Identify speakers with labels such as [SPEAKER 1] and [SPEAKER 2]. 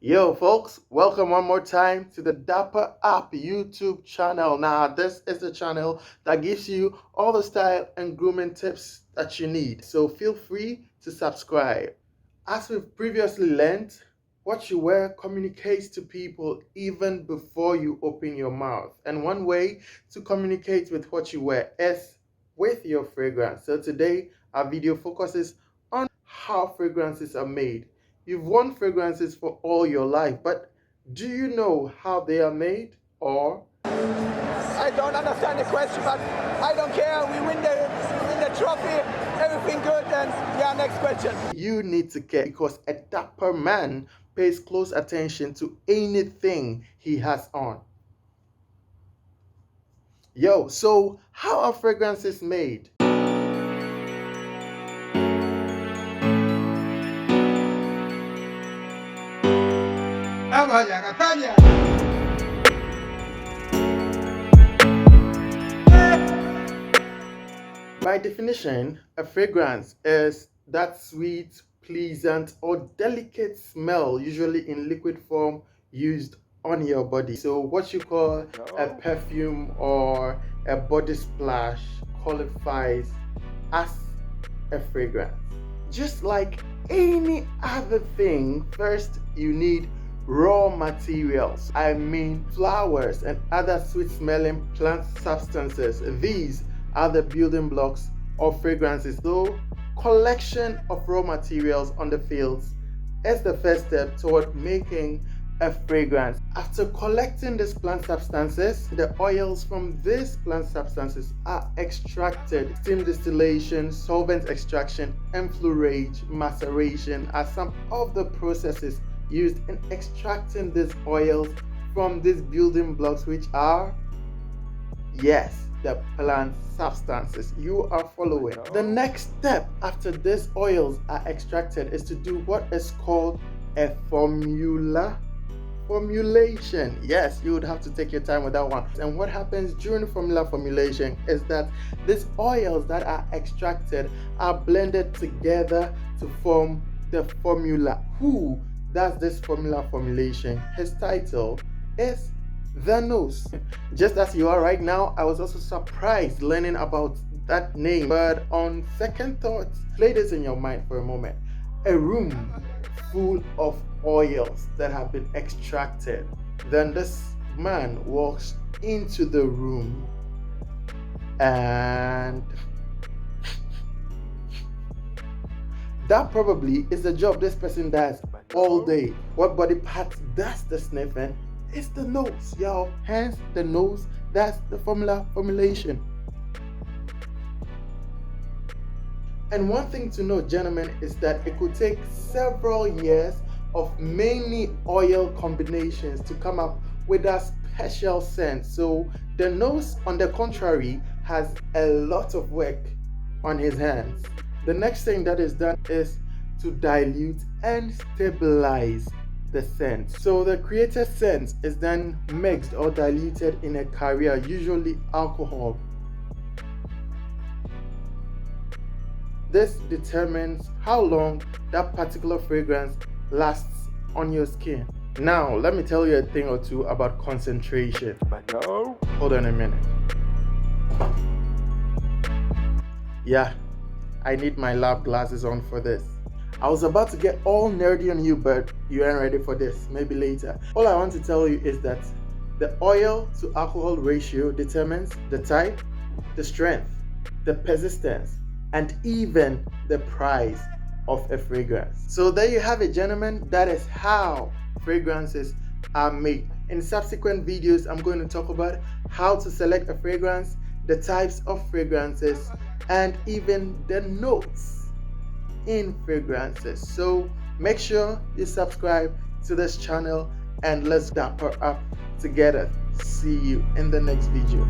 [SPEAKER 1] Yo, folks, welcome one more time to the DapperUp YouTube channel. Now, this is the channel that gives you all the style and grooming tips that you need. So feel free to subscribe. As we've previously learned, what you wear communicates to people even before you open your mouth. And one way to communicate with what you wear is with your fragrance. So today, our video focuses on how fragrances are made. You've worn fragrances for all your life, but do you know how they are made? Or
[SPEAKER 2] I don't understand the question, but I don't care. We win the trophy, everything good, and yeah, next question.
[SPEAKER 1] You need to care because a dapper man pays close attention to anything he has on. Yo, so how are fragrances made? By definition, a fragrance is that sweet, pleasant, or delicate smell, usually in liquid form, used on your body. So what you call a perfume or a body splash qualifies as a fragrance. Just like any other thing, first you need raw materials. I mean flowers and other sweet smelling plant substances. These are the building blocks of fragrances. So collection of raw materials on the fields is the first step toward making a fragrance. After collecting these plant substances, the oils from these plant substances are extracted. Steam distillation, solvent extraction, enfleurage, maceration are some of the processes used in extracting these oils from these building blocks, which are, yes, the plant substances. You are following. The next step after these oils are extracted is to do what is called a formulation. Yes, you would have to take your time with that one. And what happens during formulation is that these oils that are extracted are blended together to form the formula. Who does this formulation? His title is the nose. Just as you are right now, I was also surprised learning about that name. But on second thoughts, play this in your mind for a moment. A room full of oils that have been extracted. Then this man walks into the room and that probably is the job this person does all day. What body part does the sniffing? It's the nose, y'all. Hence the nose, that's the formulation. And one thing to note, gentlemen, is that it could take several years of many oil combinations to come up with a special scent. So the nose, on the contrary, has a lot of work on his hands. The next thing that is done is to dilute and stabilize the scent. So the created scent is then mixed or diluted in a carrier, usually alcohol. This determines how long that particular fragrance lasts on your skin. Now, let me tell you a thing or two about concentration. Hold on a minute. Yeah, I need my lab glasses on for this. I was about to get all nerdy on you, but you ain't ready for this. Maybe later. All I want to tell you is that the oil to alcohol ratio determines the type, the strength, the persistence, and even the price of a fragrance. So there you have it, gentlemen. That is how fragrances are made. In subsequent videos, I'm going to talk about how to select a fragrance, the types of fragrances, and even the notes in fragrances. So make sure you subscribe to this channel and let's dapper up together. See you in the next video.